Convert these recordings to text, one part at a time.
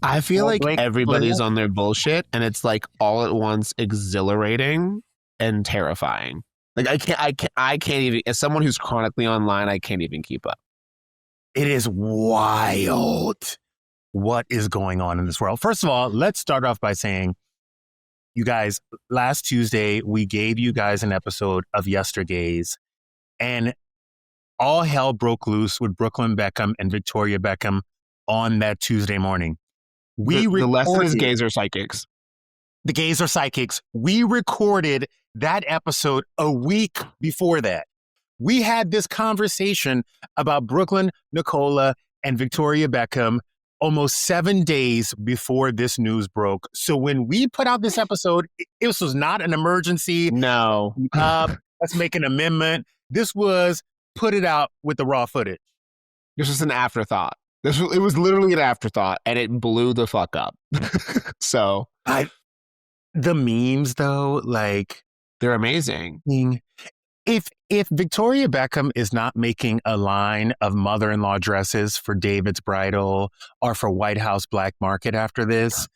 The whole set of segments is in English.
I feel like Blake, everybody's on their bullshit, and it's like all at once exhilarating and terrifying. Like I can't even. As someone who's chronically online, I can't even keep up. it is wild what is going on in this world. First of all, let's start off by saying, you guys, last Tuesday, we gave you guys an episode of Yestergays, and all hell broke loose with Brooklyn Beckham and Victoria Beckham on that Tuesday morning. The lesson is gays are psychics. The gays are psychics. We recorded that episode a week before that. We had this conversation about Brooklyn, Nicola, and Victoria Beckham almost 7 days before this news broke. So when we put out this episode, this was not an emergency. No. Let's make an amendment. This was put it out with the raw footage. This was an afterthought. It was literally an afterthought, and it blew the fuck up. So the memes, though, like, they're amazing. If Victoria Beckham is not making a line of mother-in-law dresses for David's Bridal or for White House Black Market after this,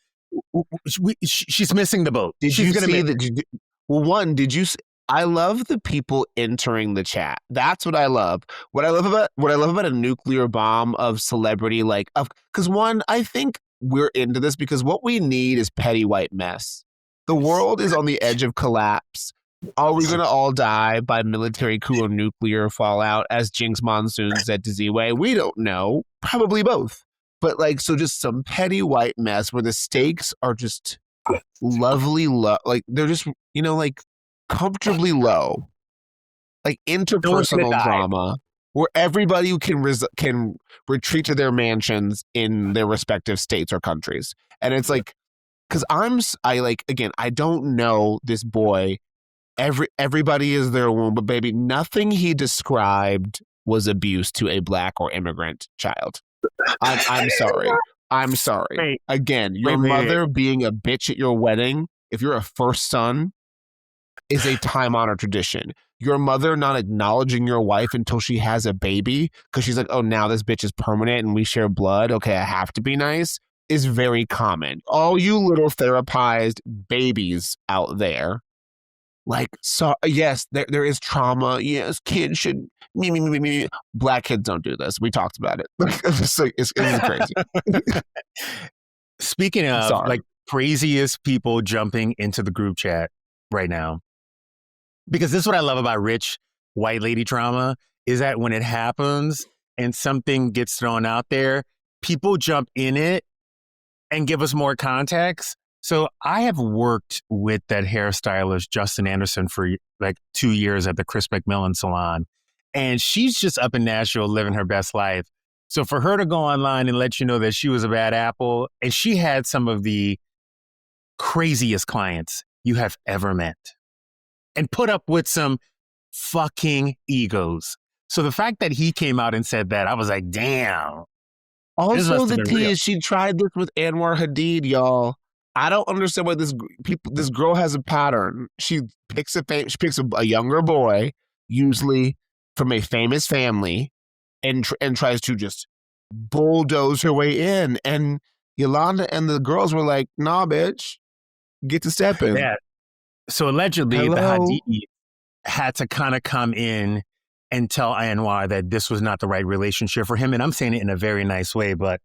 she's missing the boat. Did you see that? Did you? I love the people entering the chat. That's what I love. What I love about a nuclear bomb of celebrity, because one, I think we're into this because what we need is petty white mess. The world is on the edge of collapse. Are we going to all die by military coup or nuclear fallout, as Jinx Monsoon said to Z-Way? We don't know. Probably both. But so just some petty white mess where the stakes are just lovely low. They're just, comfortably low. Interpersonal drama where everybody can retreat to their mansions in their respective states or countries. And it's because I don't know this boy. Everybody is their womb, but baby, nothing he described was abuse to a Black or immigrant child. I'm sorry. I'm sorry. Wait, Again, your mother being a bitch at your wedding, if you're a first son, is a time-honored tradition. Your mother not acknowledging your wife until she has a baby because she's like, oh, now this bitch is permanent and we share blood. Okay, I have to be nice, is very common. All you little therapized babies out there, yes, there is trauma. Yes, kids should me. Black kids don't do this. We talked about it. It's crazy. Speaking of craziest people jumping into the group chat right now, because this is what I love about rich white lady trauma, is that when it happens and something gets thrown out there, people jump in it and give us more context. So I have worked with that hairstylist, Justin Anderson, for 2 years at the Chris McMillan salon. And she's just up in Nashville living her best life. So for her to go online and let you know that she was a bad apple, and she had some of the craziest clients you have ever met, and put up with some fucking egos. So the fact that he came out and said that, I was like, damn. Also, the tea is she tried this with Anwar Hadid, y'all. I don't understand why this girl has a pattern. She picks a younger boy, usually from a famous family, and tries to just bulldoze her way in. And Yolanda and the girls were like, nah, bitch, get to step in. Yeah. So allegedly, the Hadid had to kind of come in and tell Anwar that this was not the right relationship for him. And I'm saying it in a very nice way, but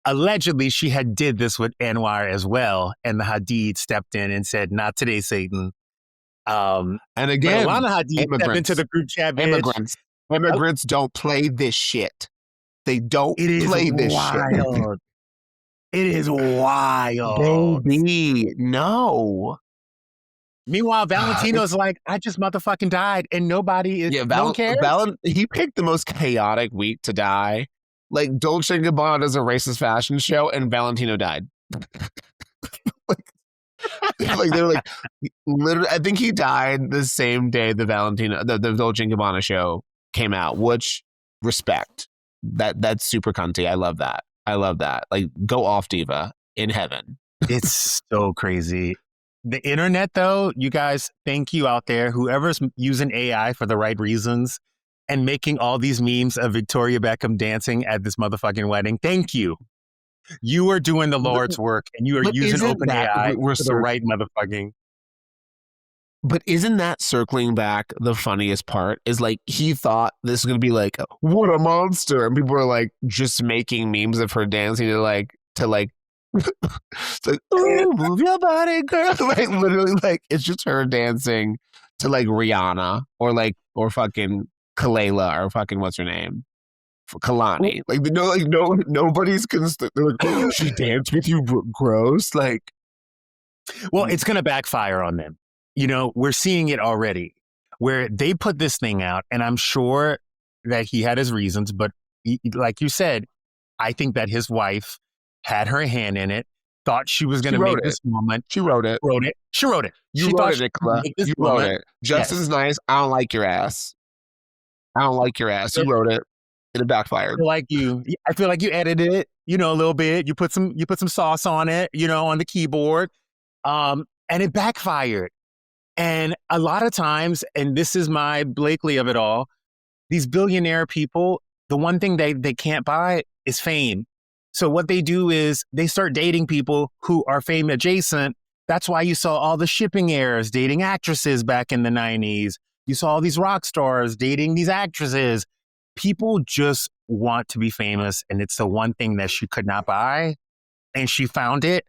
allegedly she had did this with Anwar as well. And the Hadid stepped in and said, not today, Satan. And again, Ilana Hadid stepped into the group chat. Immigrants don't play this shit. They don't play this shit. It is wild. Baby, no. Meanwhile, Valentino's like, I just motherfucking died and nobody is, no one cares. He picked the most chaotic week to die. Dolce & Gabbana does a racist fashion show and Valentino died. They were literally, I think he died the same day the Dolce & Gabbana show came out, which, respect. That's super cunty. I love that. Go off, diva, in heaven. It's so crazy. The internet, though, you guys, thank you out there. Whoever's using AI for the right reasons and making all these memes of Victoria Beckham dancing at this motherfucking wedding, thank you. You are doing the Lord's work, and you are But using isn't that OpenAI we're for the right motherfucking. But isn't that circling back the funniest part? Is like he thought this was gonna be like, what a monster, and people are like just making memes of her dancing to it's like, ooh, move your body, girl. Like literally, like it's just her dancing to like Rihanna or fucking Kalela or fucking what's her name, Kalani. Like nobody's they're like, oh, she danced with you, gross. Like, well, it's gonna backfire on them. You know, we're seeing it already where they put this thing out, and I'm sure that he had his reasons, but like you said, I think that his wife had her hand in it, thought she was going to make this moment. She wrote it. She wrote it. You wrote it, Nicola. You wrote it. Justin's nice. I don't like your ass. You wrote it. And it backfired. I feel like you edited it, you know, a little bit. You put some sauce on it, you know, on the keyboard. And it backfired. And a lot of times, and this is my Blakely of it all, these billionaire people, the one thing they can't buy is fame. So what they do is they start dating people who are fame adjacent. That's why you saw all the shipping heirs dating actresses back in the 90s. You saw all these rock stars dating these actresses. People just want to be famous, and it's the one thing that she could not buy. And she found it,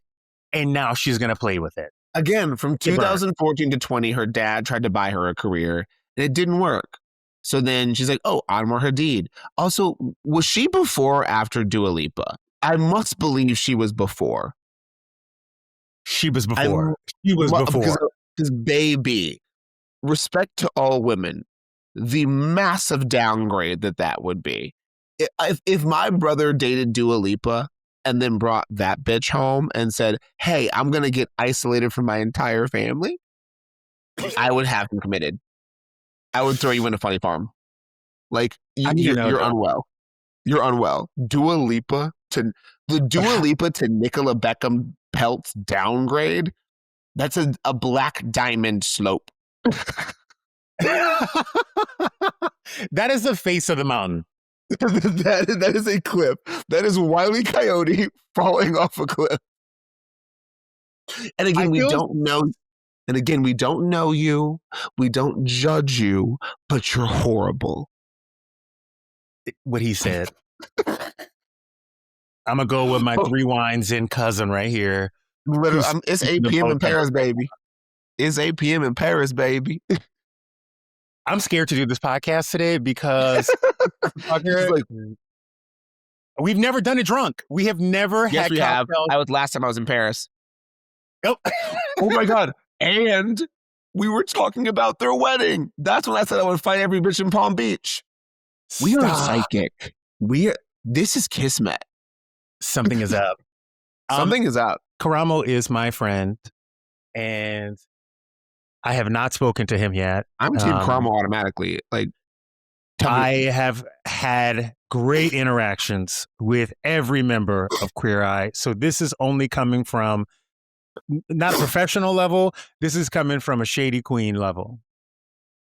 and now she's going to play with it. Again, from 2014 to 20, her dad tried to buy her a career, and it didn't work. So then she's like, oh, Anwar Hadid. Also, was she before or after Dua Lipa? I must believe she was before. She was before. Because baby, respect to all women, the massive downgrade that would be. If my brother dated Dua Lipa and then brought that bitch home and said, hey, I'm going to get isolated from my entire family, I would have him committed. I would throw you in a funny farm. Like, you're unwell. You're unwell. Dua Lipa to Nicola Beckham Peltz downgrade, that's a black diamond slope. That is the face of the mountain. that is a cliff. That is Wile E. Coyote falling off a cliff. And again, we don't know. And again, we don't know you. We don't judge you, but you're horrible. What he said. I'm going to go with my 3 wines in cousin right here. Literally, it's 8 p.m. in Paris, baby. It's 8 p.m. in Paris, baby. I'm scared to do this podcast today because we've never done it drunk. We have never had cocktails. I was last time I was in Paris. Oh, oh my God. And we were talking about their wedding. That's when I said I would fight every bitch in Palm Beach. We are psychic. This is Kismet. Something is up. Something is up. Karamo is my friend, and I have not spoken to him yet. I'm Team Karamo automatically. Like, I have had great interactions with every member of Queer Eye. So this is only coming from not a professional level. This is coming from a shady queen level.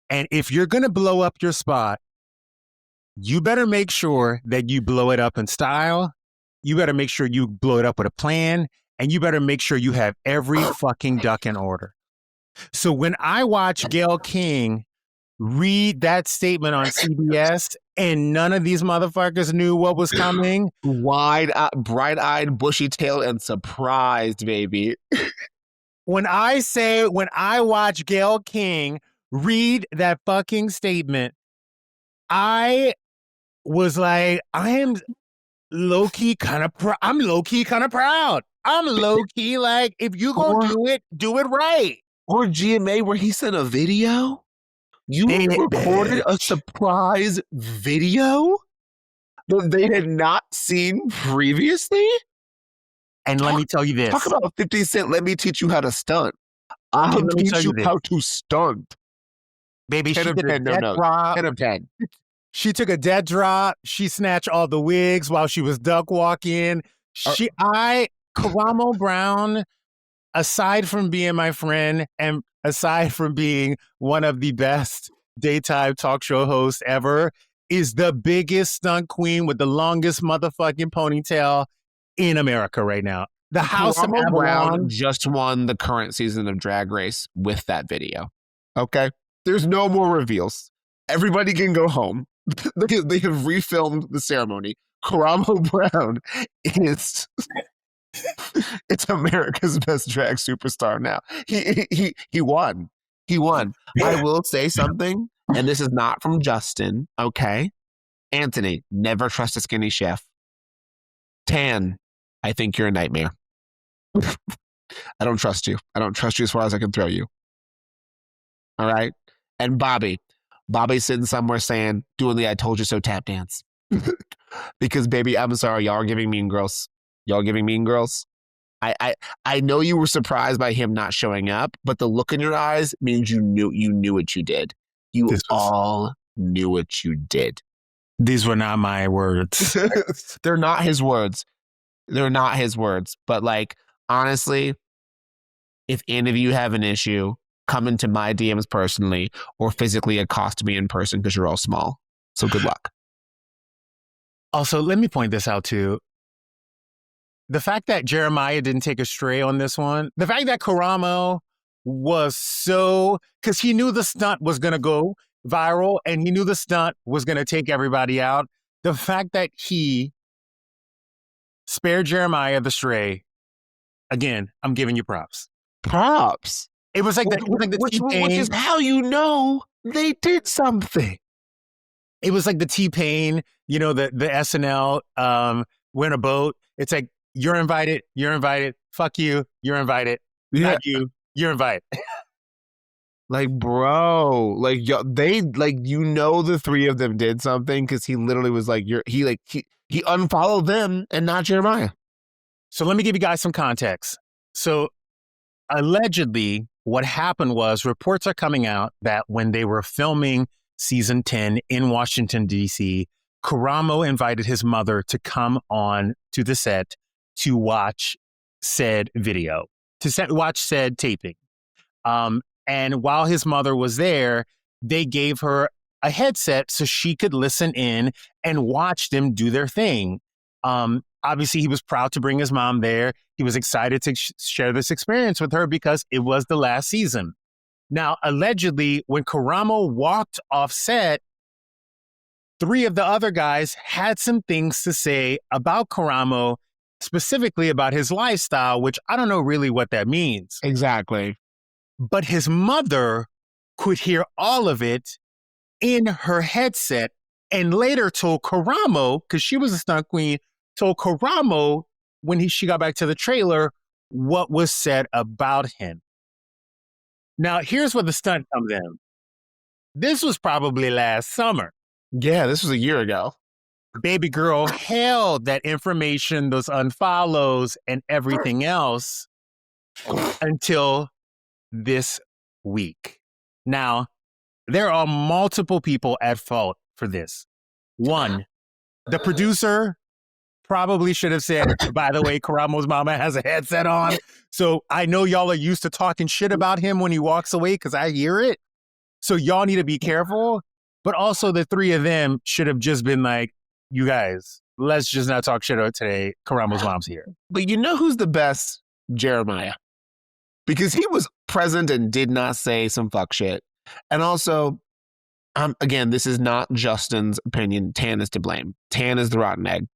And if you're going to blow up your spot, you better make sure that you blow it up in style. You better make sure you blow it up with a plan. And you better make sure you have every fucking duck in order. So when I watch Gayle King read that statement on CBS and none of these motherfuckers knew what was coming. Bright-eyed, bushy-tailed, and surprised, baby. When I watch Gayle King read that fucking statement, I was like, I am low-key kind of proud. I'm low-key kind of proud. I'm low-key like, if you gonna do it right. Or GMA where he sent a video? You recorded a surprise video that they had not seen previously? And let me tell you this. Talk about 50 Cent, let me teach you how to stunt. I'll teach you how to stunt. Baby, 10 of 10, no. 10 of 10. She took a dead drop. She snatched all the wigs while she was duck walking. Karamo Brown, aside from being my friend and aside from being one of the best daytime talk show hosts ever, is the biggest stunt queen with the longest motherfucking ponytail in America right now. The House of Karamo Brown Avalon. just won the current season of Drag Race with that video. Okay? There's no more reveals. Everybody can go home. They have refilmed the ceremony. Karamo Brown is it's America's best drag superstar now. He won. He won. I will say something, and this is not from Justin, okay? Anthony, never trust a skinny chef. Tan, I think you're a nightmare. I don't trust you. I don't trust you as far as I can throw you. All right? And Bobby's sitting somewhere saying, doing the I told you so tap dance. Because, baby, I'm sorry, y'all are giving Mean Girls. Y'all giving Mean Girls. I know you were surprised by him not showing up, but the look in your eyes means you knew what you did. You all knew what you did. These were not my words. They're not his words. They're not his words. But like, honestly, if any of you have an issue, come into my DMs personally or physically accost me in person because you're all small. So good luck. Also, let me point this out too. The fact that Jeremiah didn't take a stray on this one, the fact that Karamo was because he knew the stunt was going to go viral and he knew the stunt was going to take everybody out. The fact that he spared Jeremiah the stray, again, I'm giving you props. Props. It was like the T-Pain. Which is how you know they did something. It was like the T-Pain, the SNL, win a boat. It's like, you're invited. Fuck you. You're invited. Yeah. Not you. You're invited. Like, bro, like they the three of them did something because he literally was like, he unfollowed them and not Jeremiah. So let me give you guys some context. So allegedly, what happened was reports are coming out that when they were filming season 10 in Washington, D.C., Karamo invited his mother to come on to the set to watch said video, watch said taping. And while his mother was there, they gave her a headset so she could listen in and watch them do their thing. Obviously, he was proud to bring his mom there. He was excited to share this experience with her because it was the last season. Now, allegedly, when Karamo walked off set, three of the other guys had some things to say about Karamo, specifically about his lifestyle, which I don't know really what that means. Exactly. But his mother could hear all of it in her headset and later told Karamo, because she was a stunt queen, told Karamo when she got back to the trailer what was said about him. Now, here's where the stunt comes in. This was probably last summer. Yeah, this was a year ago. Baby girl held that information, those unfollows and everything else until this week. Now, there are multiple people at fault for this. One, the producer probably should have said, by the way, Karamo's mama has a headset on. So I know y'all are used to talking shit about him when he walks away because I hear it. So y'all need to be careful. But also the three of them should have just been like, you guys, let's just not talk shit out today. Karamo's mom's here. But you know who's the best? Jeremiah. Because he was present and did not say some fuck shit. And also, again, this is not Justin's opinion. Tan is to blame. Tan is the rotten egg.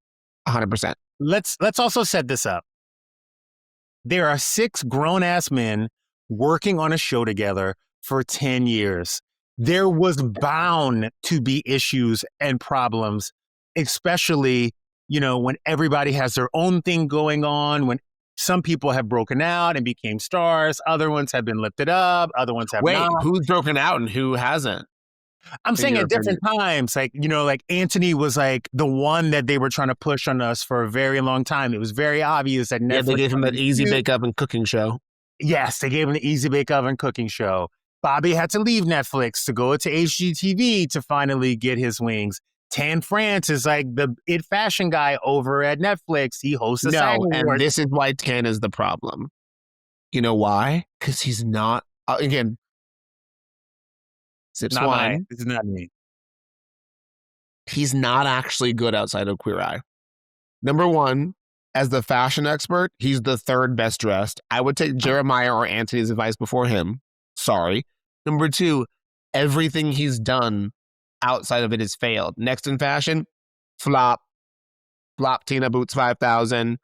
100%. Let's also set this up. There are 6 grown-ass men working on a show together for 10 years. There was bound to be issues and problems, especially, when everybody has their own thing going on, when some people have broken out and became stars, other ones have been lifted up, other ones have not. Wait, who's broken out and who hasn't? I'm saying at different times, like Anthony was like the one that they were trying to push on us for a very long time. It was very obvious that Netflix. Yeah, they gave him that Easy Bake Oven cooking show. Yes, they gave him the Easy Bake Oven cooking show. Bobby had to leave Netflix to go to HGTV to finally get his wings. Tan France is like the it fashion guy over at Netflix. He hosts a SAG Awards. And this is why Tan is the problem. You know why? Because he's not, again, sips not wine. Mine. This is not me. He's not actually good outside of Queer Eye. Number one, as the fashion expert, he's the third best dressed. I would take Jeremiah or Anthony's advice before him. Sorry. Number 2, everything he's done outside of it has failed. Next in fashion, flop Tina Boots 5000.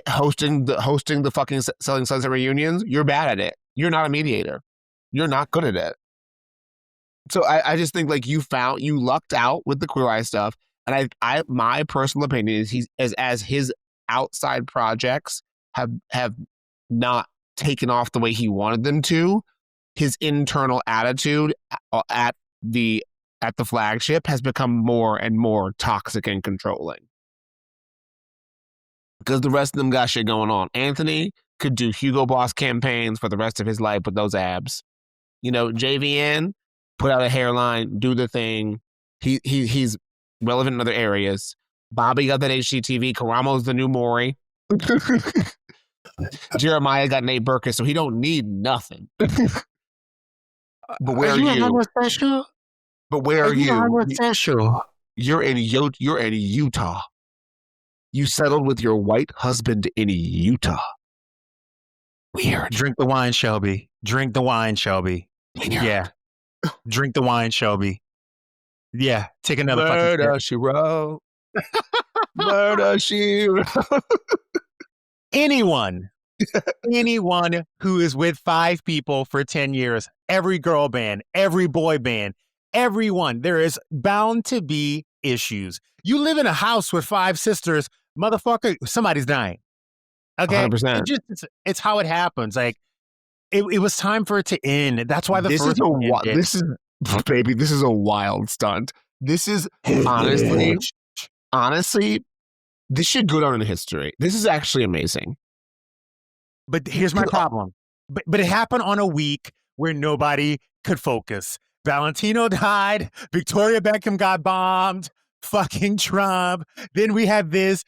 Hosting the fucking Selling Sunset reunions, you're bad at it. You're not a mediator. You're not good at it. So I just think like you lucked out with the Queer Eye stuff. And I my personal opinion is as his outside projects have not taken off the way he wanted them to, his internal attitude at the flagship has become more and more toxic and controlling. Because the rest of them got shit going on. Anthony could do Hugo Boss campaigns for the rest of his life with those abs. JVN, put out a hairline, do the thing. He's relevant in other areas. Bobby got that HGTV. Karamo's the new Maury. Jeremiah got Nate Berkus, so he don't need nothing. But where are you? But where are you? You're in Utah. You settled with your white husband in Utah. Weird. Drink the wine, Shelby. Drink the wine, Shelby. Weird. Yeah. Drink the wine, Shelby. Yeah. Take another Murder, she wrote. Murder, she wrote. Anyone who is with 5 people for 10 years, every girl band, every boy band, everyone, there is bound to be issues. You live in a house with 5 sisters, motherfucker, somebody's dying. Okay? 100%. It's how it happens. Like, it was time for it to end. That's why this is a wild stunt. This is honestly, this should go down in history. This is actually amazing. But here's my problem. But it happened on a week where nobody could focus. Valentino died. Victoria Beckham got bombed. Fucking Trump. Then we had this.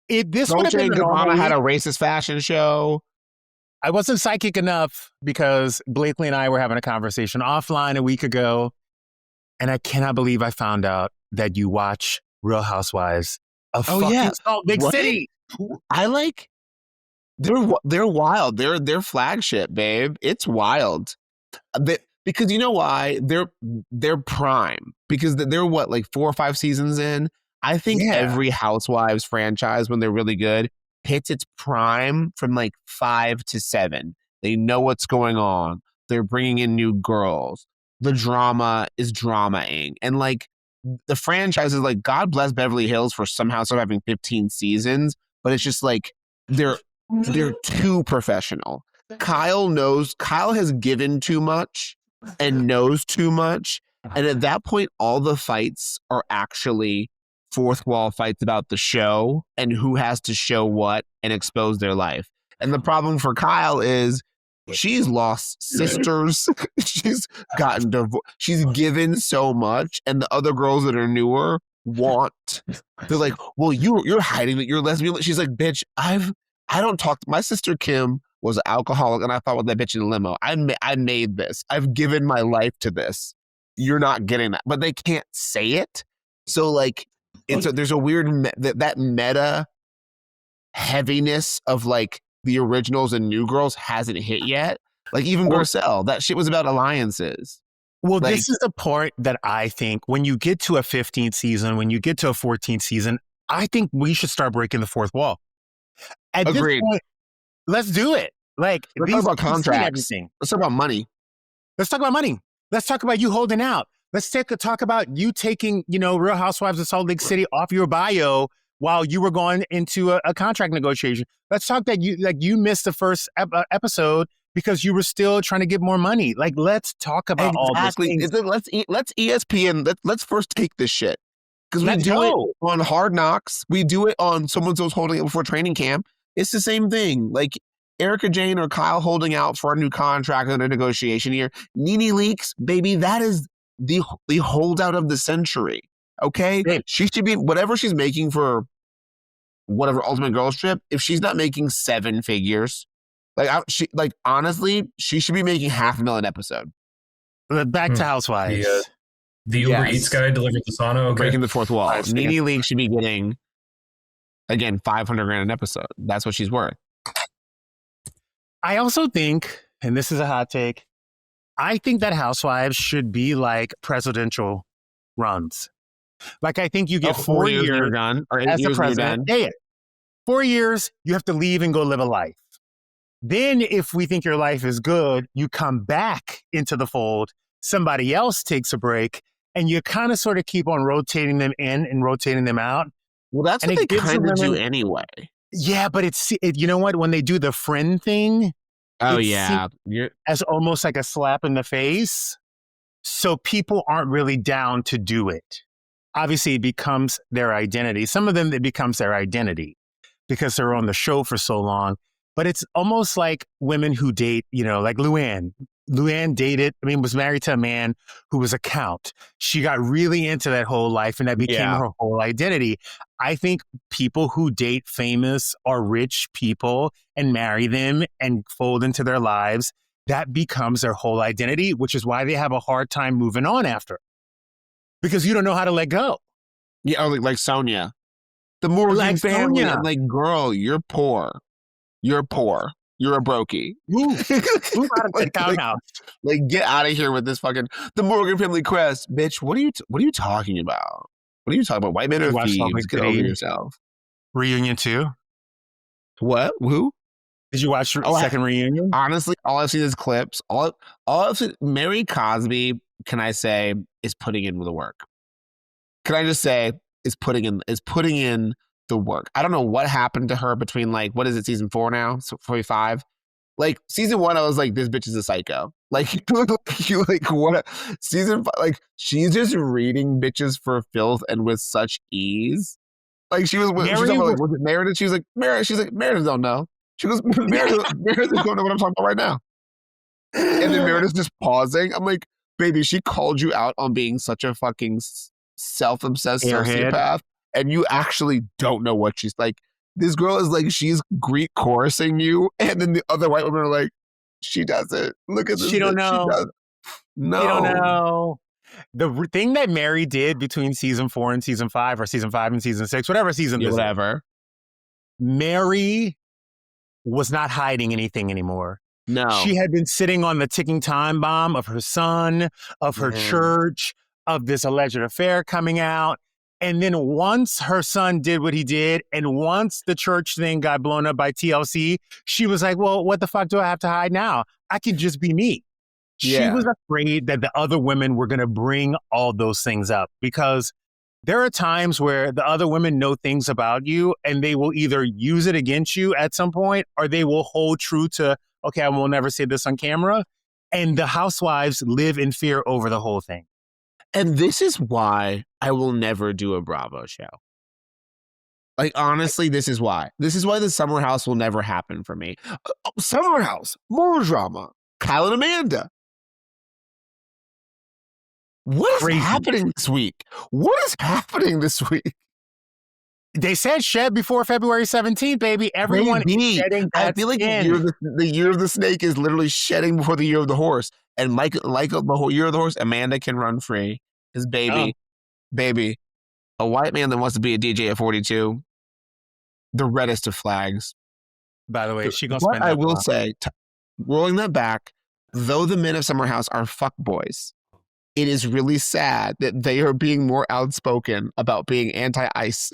This would have been Obama had a racist fashion show. I wasn't psychic enough because Blakely and I were having a conversation offline a week ago, and I cannot believe I found out that you watch Real Housewives of fucking Salt Lake City. They're wild. They're flagship, babe. It's wild. Because you know why? They're prime. Because they're what, like 4 or 5 seasons in? I think every Housewives franchise, when they're really good, hits its prime from like 5 to 7. They know what's going on. They're bringing in new girls. The drama is dramaing. And like the franchises, like God bless Beverly Hills for somehow still having 15 seasons, but it's just like they're too professional. Kyle has given too much and knows too much. And at that point, all the fights are actually fourth wall fights about the show and who has to show what and expose their life. And the problem for Kyle is she's lost sisters. She's gotten divorced. She's given so much. And the other girls that are newer they're like, well, you're hiding that you're lesbian. She's like, bitch, I don't talk. My sister Kim was an alcoholic and I fought with that bitch in a limo. I made this. I've given my life to this. You're not getting that. But they can't say it. So like, there's a weird that meta heaviness of like the originals and new girls hasn't hit yet. Like even Garcelle, that shit was about alliances. Well, like, this is the part that I think when you get to a 15th season, when you get to a 14th season, I think we should start breaking the fourth wall. At agreed. This point, let's do it. Like, let's talk about contracts. Let's talk about money. Let's talk about money. Let's talk about you holding out. Let's talk about you taking, Real Housewives of Salt Lake City off your bio while you were going into a contract negotiation. Let's talk that you missed the first episode because you were still trying to get more money. Like, let's talk about all these things. Let's ESPN. Let's first take this shit because we do it on Hard Knocks. We do it on someone's holding it before training camp. It's the same thing. Like Erica Jane or Kyle holding out for a new contract under negotiation here. Nene Leakes, baby, that is the holdout of the century. Okay, she should be whatever she's making for whatever Ultimate Girls Trip. If she's not making 7 figures, honestly, she should be making $500,000 an episode. Back to Housewives. The Uber Eats guy delivered the sauna. Okay. Breaking the fourth wall. Nene Leakes should be getting Again, $500,000 an episode. That's what she's worth. I also think, and this is a hot take, I think that Housewives should be like presidential runs. Like, I think you get 4 years and you're done, or 8 as the years president. and you're done. Yeah. 4 years, you have to leave and go live a life. Then, if we think your life is good, you come back into the fold. Somebody else takes a break, and you kind of sort of keep on rotating them in and rotating them out. Well, that's what they kind of do anyway. Yeah, but you know what? When they do the friend thing, as almost like a slap in the face. So people aren't really down to do it. Obviously, it becomes their identity. Some of them, it becomes their identity because they're on the show for so long. But it's almost like women who date, like Luann. Luann was married to a man who was a count. She got really into that whole life and that became her whole identity. I think people who date famous or rich people and marry them and fold into their lives, that becomes their whole identity, which is why they have a hard time moving on after. Because you don't know how to let go. Yeah, like Sonia. The Morgan family. I'm like, girl, you're poor. You're poor. You're a brokey. Move out of the townhouse. Like, get out of here with this fucking the Morgan family crest, bitch. What are you talking about? What are you talking about? White men are thieves. Get over yourself. Reunion 2? What? Who? Did you watch second reunion? Honestly, all I've seen is clips. All I've seen, Mary Cosby, can I say, is putting in the work. Can I just say, is putting in the work. I don't know what happened to her between what is it, season 4 now? So 45? Like season 1, I was like, this bitch is a psycho. Like what season 5, she's just reading bitches for filth and with such ease. Like was it Meredith? She was like, Meredith don't know. She goes, Meredith don't know what I'm talking about right now. And then Meredith's just pausing. I'm like, baby, she called you out on being such a fucking self-obsessed sociopath. And you actually don't know what she's like. This girl is like, she's Greek chorusing you. And then the other white women are like, she doesn't. Look at this. She don't know. No. She don't know. The thing that Mary did between season 4 and season 5, or season 5 and season 6, whatever season this is, Mary was not hiding anything anymore. No. She had been sitting on the ticking time bomb of her son, of her church, of this alleged affair coming out. And then once her son did what he did, and once the church thing got blown up by TLC, she was like, well, what the fuck do I have to hide now? I can just be me. She was afraid that the other women were going to bring all those things up, because there are times where the other women know things about you and they will either use it against you at some point, or they will hold true to, okay, I will never say this on camera. And the housewives live in fear over the whole thing. And this is why I will never do a Bravo show. Like, honestly, this is why. This is why the Summer House will never happen for me. Summer House, more drama. Kyle and Amanda. What is happening this week? What is happening this week? They said shed before February 17th, baby. Everyone is shedding that I feel like the year of the snake is literally shedding before the year of the horse. And like the whole year of the horse, Amanda can run free. His baby, a white man that wants to be a DJ at 42, the reddest of flags. By the way, she gonna spend. What I will say, rolling that back, though the men of Summer House are fuckboys, it is really sad that they are being more outspoken about being anti-ICE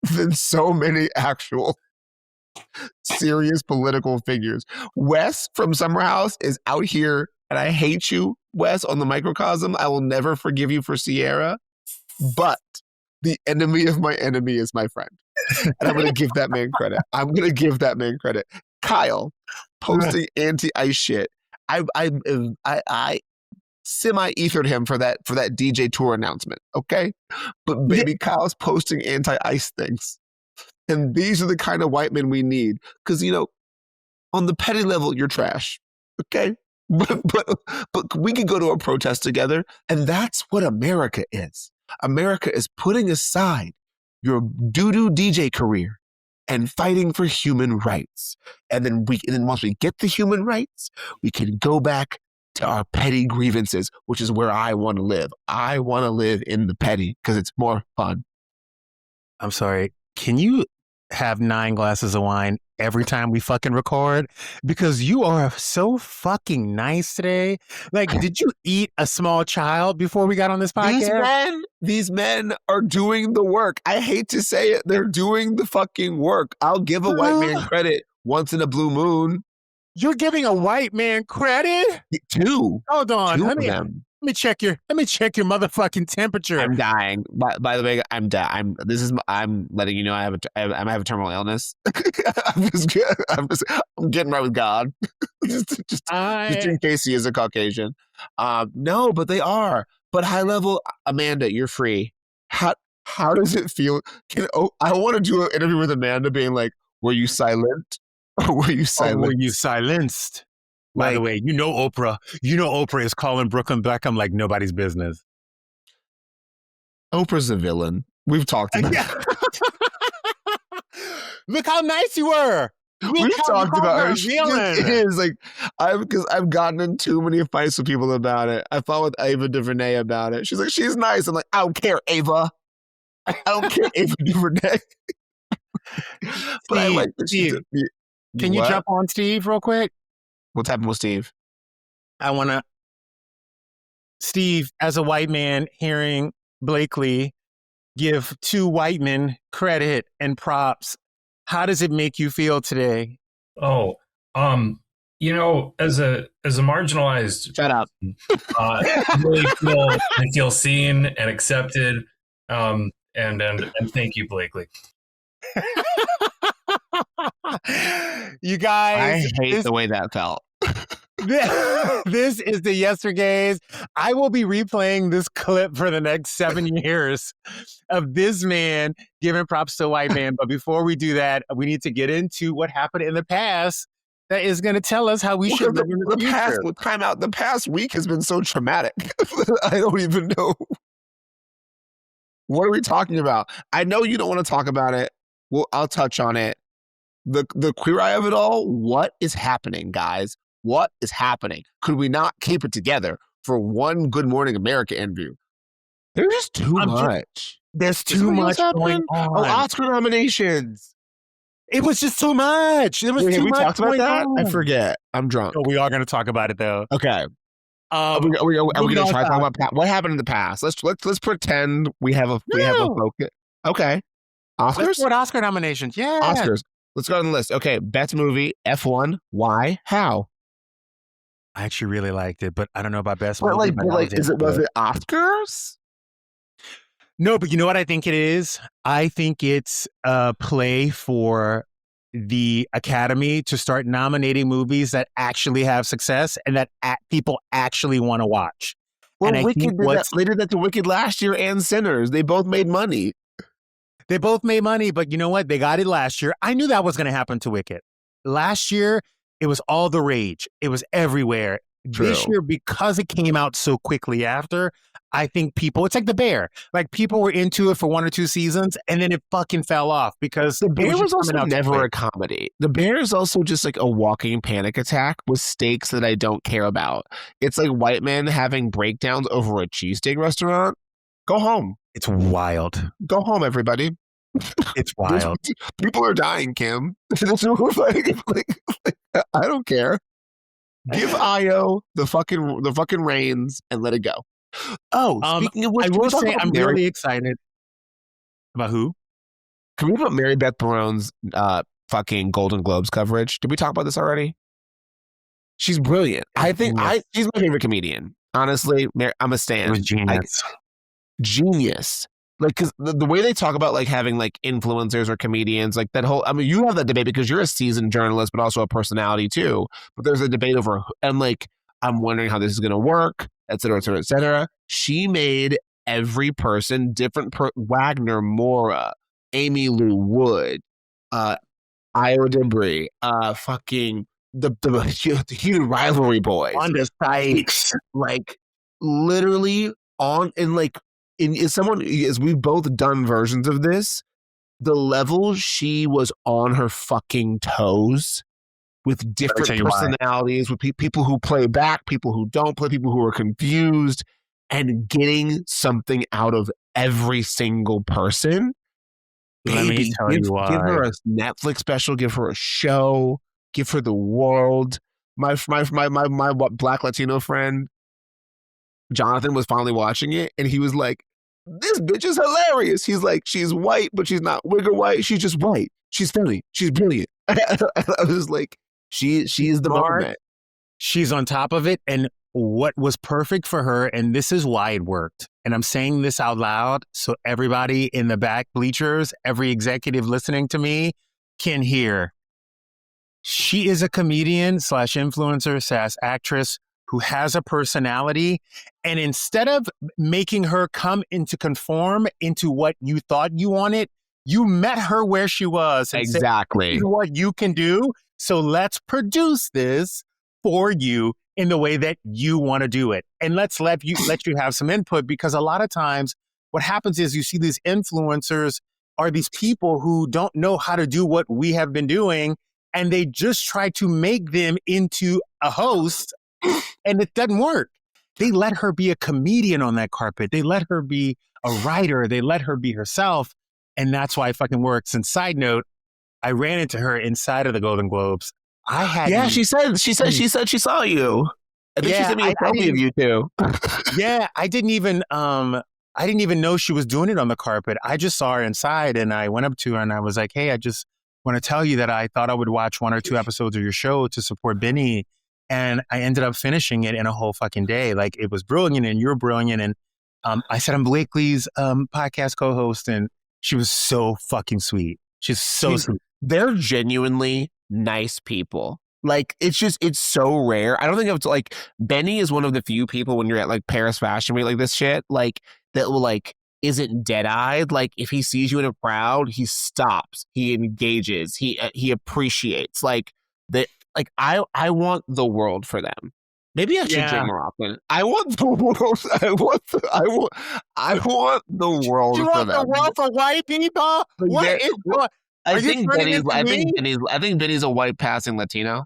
than so many actual serious political figures. Wes from Summer House is out here, and I hate you, Wes, on the microcosm. I will never forgive you for Sierra, but the enemy of my enemy is my friend. And I'm going to give that man credit. Kyle posting anti-ICE shit. I semi-ethered him for that DJ tour announcement, okay? But baby Kyle's posting anti-ICE things. And these are the kind of white men we need. Because, on the petty level, you're trash, okay? But we can go to a protest together, and that's what America is. America is putting aside your doo-doo DJ career and fighting for human rights. And then once we get the human rights, we can go back to our petty grievances, which is where I want to live. I want to live in the petty because it's more fun. I'm sorry. Can you have 9 glasses of wine every time we fucking record because you are so fucking nice today. Like, did you eat a small child before we got on this podcast? These men are doing the work. I hate to say it. They're doing the fucking work. I'll give a white man credit once in a blue moon. You're giving a white man credit? Two. Hold on. Two Let me check your motherfucking temperature. I'm dying. By the way, I'm dying. I'm letting you know I have a terminal illness. I'm getting right with God. just in case he is a Caucasian. No, but they are. But high level, Amanda, you're free. How does it feel? I want to do an interview with Amanda being like, were you silent? Or were you silent? Or were you silenced? By the way, Oprah is calling Brooklyn Beckham like nobody's business. Oprah's a villain. We've talked about it. Look how nice you were. We've talked about her. It is like because I've gotten in too many fights with people about it. I fought with Ava DuVernay about it. She's like, she's nice. I'm like, I don't care, Ava. I don't care, Ava DuVernay. But I like that Steve. Can you jump on Steve real quick? What's happened with Steve? Steve, as a white man, hearing Blakely give 2 white men credit and props, how does it make you feel today? Oh, as a marginalized, shut up. I really feel seen and accepted. And thank you, Blakely. You guys, I hate the way that felt. This is the Yestergays. I will be replaying this clip for the next 7 years of this man giving props to a white man. But before we do that, we need to get into what happened in the past that is going to tell us how we should live in the future. The past week has been so traumatic. I don't even know. What are we talking about? I know you don't want to talk about it. Well, I'll touch on it. The queer eye of it all. What is happening, guys? What is happening? Could we not keep it together for one Good Morning America interview? There's just too much. There's too much going on. Oh, Oscar nominations. It was just too much. There was too much. Talked about that? I forget. I'm drunk. Oh, we are going to talk about it though. Okay. Are we going to try to talk about what happened in the past? Let's pretend we have a focus. Okay. Oscars? What Oscar nominations? Yeah. Oscars. Let's go on the list. Okay. Best movie, F1. Why? How? I actually really liked it, but I don't know about best movie. Was it Oscars? No, but you know what I think it is? I think it's a play for the Academy to start nominating movies that actually have success and that people actually want to watch. Well, they did that to Wicked last year and Sinners. They both made money. But you know what? They got it last year. I knew that was going to happen to Wicked. Last year, it was all the rage. It was everywhere. True. This year, because it came out so quickly after, I think it's like The Bear. Like, people were into it for 1 or 2 seasons, and then it fucking fell off because The Bear was also never a comedy. The Bear is also just like a walking panic attack with stakes that I don't care about. It's like white men having breakdowns over a cheesesteak restaurant. Go home. It's wild. Go home, everybody. It's wild. People are dying, Kim. I don't care. Give Io the fucking reins and let it go. Oh, speaking of which, I will say I'm really excited. About who? Can we talk about Mary Beth Barone's fucking Golden Globes coverage? Did we talk about this already? She's brilliant. I think she's my favorite comedian. Honestly, I'm a stan. It was genius. Genius. Like, because the way they talk about like having like influencers or comedians, like that whole, I mean, you have that debate because you're a seasoned journalist, but also a personality too. But there's a debate over, and like, I'm wondering how this is going to work, et cetera, et cetera, et cetera. She made every person different. Wagner Moura, Amy Lou Wood, Io Debris, fucking the huge rivalry boys. Wanda Sykes. Like, literally on, and like, as we've both done versions of this, the level she was on her fucking toes with different personalities, with people who play back, people who don't play, people who are confused, and getting something out of every single person. Let me Baby, tell you give why. her a Netflix special, give her a show, give her the world. My Black Latino friend Jonathan was finally watching it, and he was like, "This bitch is hilarious." He's like, "She's white, but she's not wigger white. She's just white. She's funny. She's brilliant." I was like, "She is the Smart. moment." She's on top of it. And what was perfect for her, and this is why it worked, and I'm saying this out loud so everybody in the back bleachers, every executive listening to me can hear. She is a comedian / influencer / actress who has a personality. And instead of making her come into conform into what you thought you wanted, you met her where she was and exactly said, "This is what you can do. So let's produce this for you in the way that you want to do it. And let's let you have some input," because a lot of times what happens is you see these influencers are these people who don't know how to do what we have been doing, and they just try to make them into a host, and it doesn't work. They let her be a comedian on that carpet. They let her be a writer. They let her be herself. And that's why it fucking works. And side note, I ran into her inside of the Golden Globes. She said she saw you. I think she sent me a selfie of you too. Yeah, I didn't even know she was doing it on the carpet. I just saw her inside, and I went up to her and I was like, "Hey, I just want to tell you that I thought I would watch 1 or 2 episodes of your show to support Benny." And I ended up finishing it in a whole fucking day. Like, it was brilliant, and you're brilliant. And I said, "I'm Blakely's podcast co-host," and she was so fucking sweet. She's so sweet. They're genuinely nice people. Like, it's so rare. I don't think it's like Benny is one of the few people when you're at like Paris Fashion Week, like this shit, like that will like isn't dead-eyed. Like, if he sees you in a crowd, he stops, he engages, he appreciates. Like that. Like, I want the world for them. Maybe I should drink more often. I want the world. I want the world you for want them. The world for white people? What is going? I think Benny's a white passing Latino.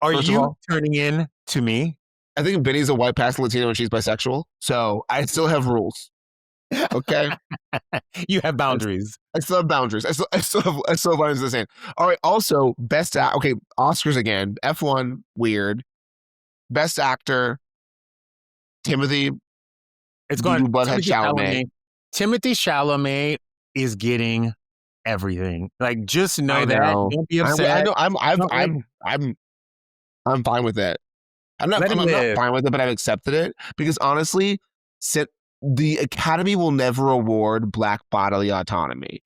Are you turning in to me? I think Benny's a white passing Latino and she's bisexual. So I still have rules. Okay. You have boundaries. I still have boundaries. I still have lines to say. All right. Also, okay, Oscars again. F1, weird. Best actor, Timothy. It's going Butthead Chalamet. Timothy Chalamet is getting everything. Like, just know that. Don't be upset. I'm fine with it. I'm not fine with it, but I've accepted it because honestly, the Academy will never award Black bodily autonomy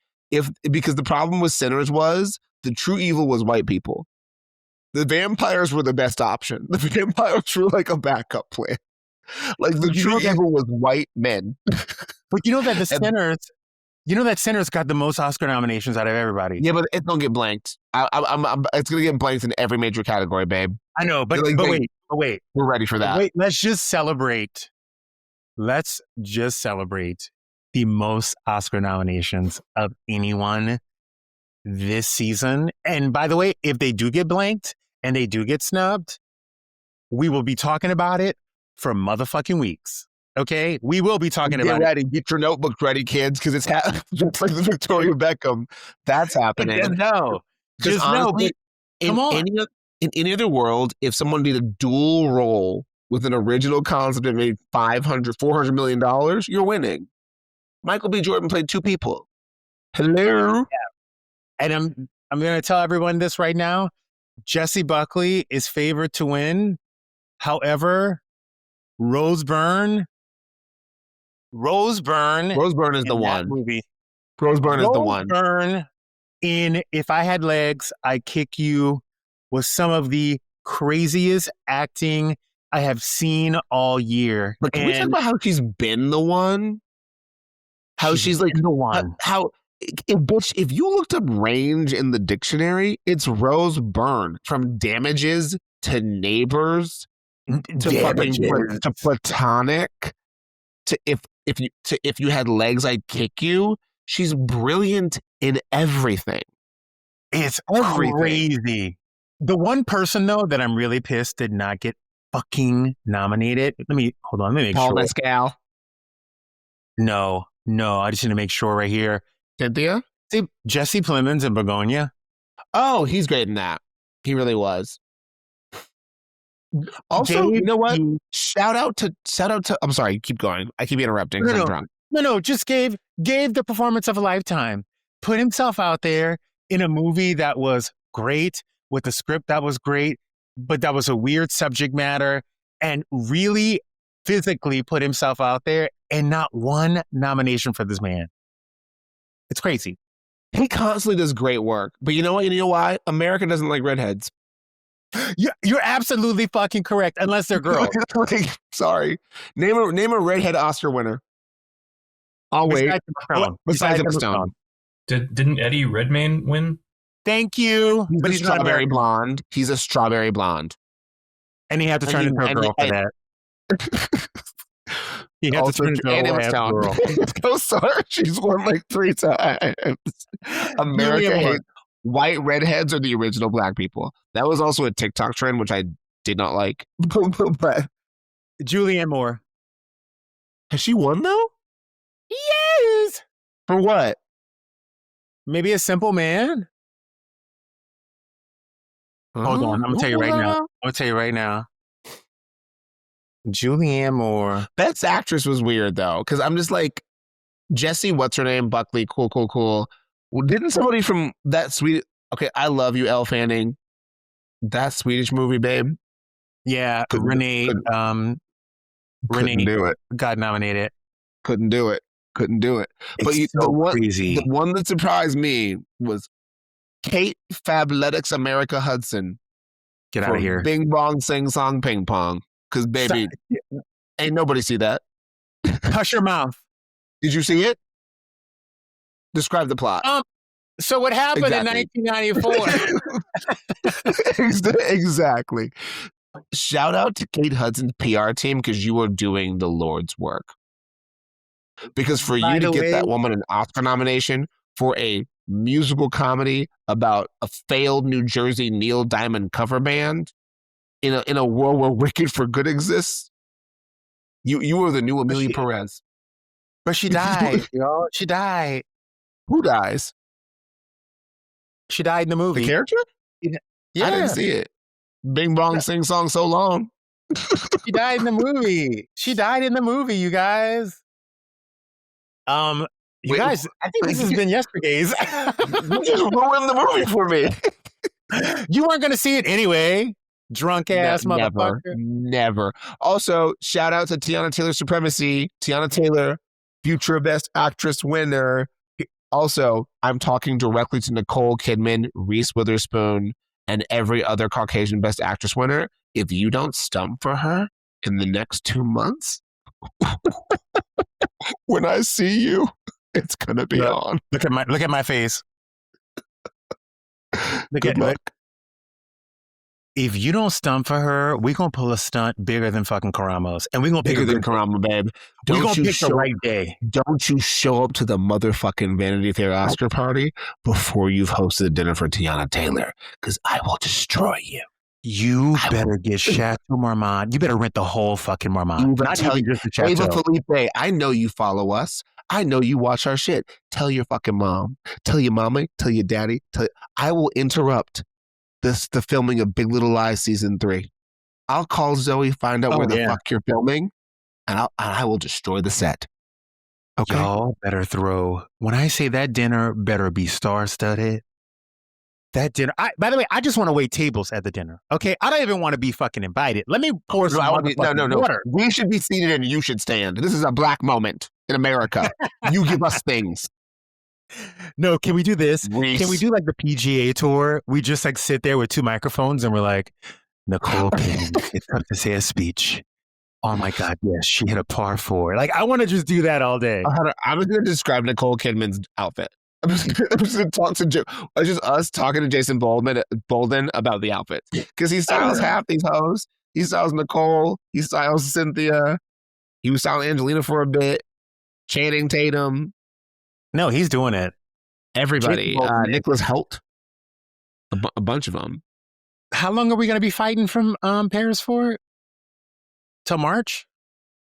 because the problem with Sinners was the true evil was white people. The vampires were the best option. The vampires were like a backup plan. Like, the true evil was white men. But you know that Sinners got the most Oscar nominations out of everybody. Yeah, but it don't get blanked. It's gonna get blanked in every major category, babe. I know, but wait. We're ready for that. Wait, let's just celebrate. Let's just celebrate the most Oscar nominations of anyone this season. And by the way, if they do get blanked and they do get snubbed, we will be talking about it for motherfucking weeks. Okay? We will be talking about it. Get your notebooks ready, kids, because it's just like the Victoria Beckham. That's happening. Just know. Come on. In any other world, if someone did a dual role with an original concept that made $400 million, you're winning. Michael B. Jordan played 2 people. Hello? Yeah. And I'm going to tell everyone this right now. Jessie Buckley is favored to win. However, Rose Byrne is the one. Movie. Rose Byrne is the one. Rose Byrne in If I Had Legs, I'd Kick You was some of the craziest acting I have seen all year. But can we talk about how she's been the one? How she's like the one. If you looked up range in the dictionary, it's Rose Byrne, from Damages to Neighbors to Platonic to if you had legs, I'd kick you. She's brilliant in everything. It's crazy. The one person though that I'm really pissed did not get fucking nominated. Let me make Paul sure. Mescal. No, I just need to make sure right here. Cynthia? See, Jesse Plemons in Begonia. Oh, he's great in that. He really was. Also, Gave you know what? you- Shout out to. I'm sorry, keep going. I keep interrupting because I'm drunk. No, just gave the performance of a lifetime. Put himself out there in a movie that was great, with a script that was great, but that was a weird subject matter, and really physically put himself out there, and not one nomination for this man. It's crazy. He constantly does great work. But you know what? You know why? America doesn't like redheads. You're absolutely fucking correct, unless they're girls. Sorry. Name a redhead Oscar winner. I'll wait. Besides Emma Stone. Didn't Eddie Redmayne win? Thank you. But he's a strawberry blonde. He's a strawberry blonde. And he had to turn into a girl for that. He had to turn into a girl. So sorry. She's won like 3 times. America hates white redheads are the original black people. That was also a TikTok trend, which I did not like. But Julianne Moore. Has she won though? Yes. For what? Maybe A Simple Man. Hold on. I'm going to tell you right now. Julianne Moore. Best actress was weird though, because I'm just like, Jesse, what's her name? Buckley, cool. Well, didn't somebody from that sweet? Okay, I love you, Elle Fanning. That Swedish movie, babe. Yeah, Renee. Couldn't do it. Got nominated. Couldn't do it. But the one that surprised me was Kate Fabletics America Hudson. Get out of here. Bing Bong Sing Song Ping Pong. Because baby, ain't nobody see that. Hush your mouth. Did you see it? Describe the plot. So what happened in 1994? Exactly. Shout out to Kate Hudson's PR team because you are doing the Lord's work. Because for you to get that woman an Oscar nomination for a musical comedy about a failed New Jersey Neil Diamond cover band in a world where Wicked for Good exists, you were the new Amelia Perez. But she died, y'all. She died. Who dies? She died in the movie. The character? Yeah. I didn't see it. Bing Bong Sing Song so long. She died in the movie. You guys. You guys, I think this has been yesterday's. You just ruined the movie for me. You weren't going to see it anyway. Drunk ass motherfucker. Never. Also, shout out to Tiana Taylor Supremacy. Tiana Taylor, future Best Actress winner. Also, I'm talking directly to Nicole Kidman, Reese Witherspoon, and every other Caucasian Best Actress winner. If you don't stump for her in the next 2 months, when I see you, it's gonna be on. Look at my face. Good luck. If you don't stunt for her, we're going to pull a stunt bigger than fucking Karamo's. And we're going to pick bigger than Karamo, babe. We're going to pick the right day. Don't you show up to the motherfucking Vanity Fair Oscar party before you've hosted a dinner for Tiana Taylor, because I will destroy you. You better get Chateau Marmont. You better rent the whole fucking Marmont. Not tell you, Ava Felipe, I know you follow us. I know you watch our shit. Tell your fucking mom. Tell your mama. Tell your daddy. I will interrupt the filming of Big Little Lies season 3. I'll call Zoe, find out where the fuck you're filming, and I will destroy the set. Okay. Y'all better throw. When I say that dinner better be star-studded. That dinner. By the way, I just want to wait tables at the dinner. Okay, I don't even want to be fucking invited. Let me pour some water. We should be seated and you should stand. This is a black moment in America. You give us things. No, can we do this? Reese. Can we do like the PGA tour? We just like sit there with 2 microphones and we're like, Nicole Kidman, it's up to say a speech. Oh my God, yes, she hit a par 4. Like, I want to just do that all day. I was going to describe Nicole Kidman's outfit. I'm just going to talk to it's just us talking to Jason Bolden about the outfits. Because he styles half these hoes. He styles Nicole. He styles Cynthia. He was styling Angelina for a bit. Channing Tatum. No, he's doing it. Everybody. Nicholas Hoult. A bunch of them. How long are we going to be fighting from Paris for? Till March?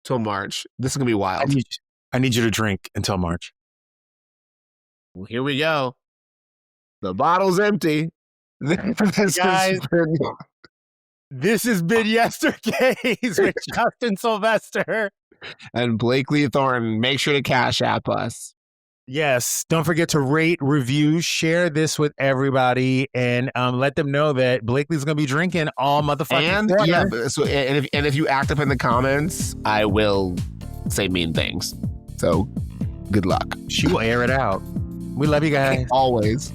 Till March. This is going to be wild. I need you to drink until March. Well, here we go. The bottle's empty. Guys, this has been Yesterdays with Justin Sylvester and Blakely Thornton. Make sure to Cash App us. Yes. Don't forget to rate, review, share this with everybody, and let them know that Blakely's going to be drinking all motherfucking and yeah. So and if you act up in the comments, I will say mean things. So good luck. She will air it out. We love you guys. Always.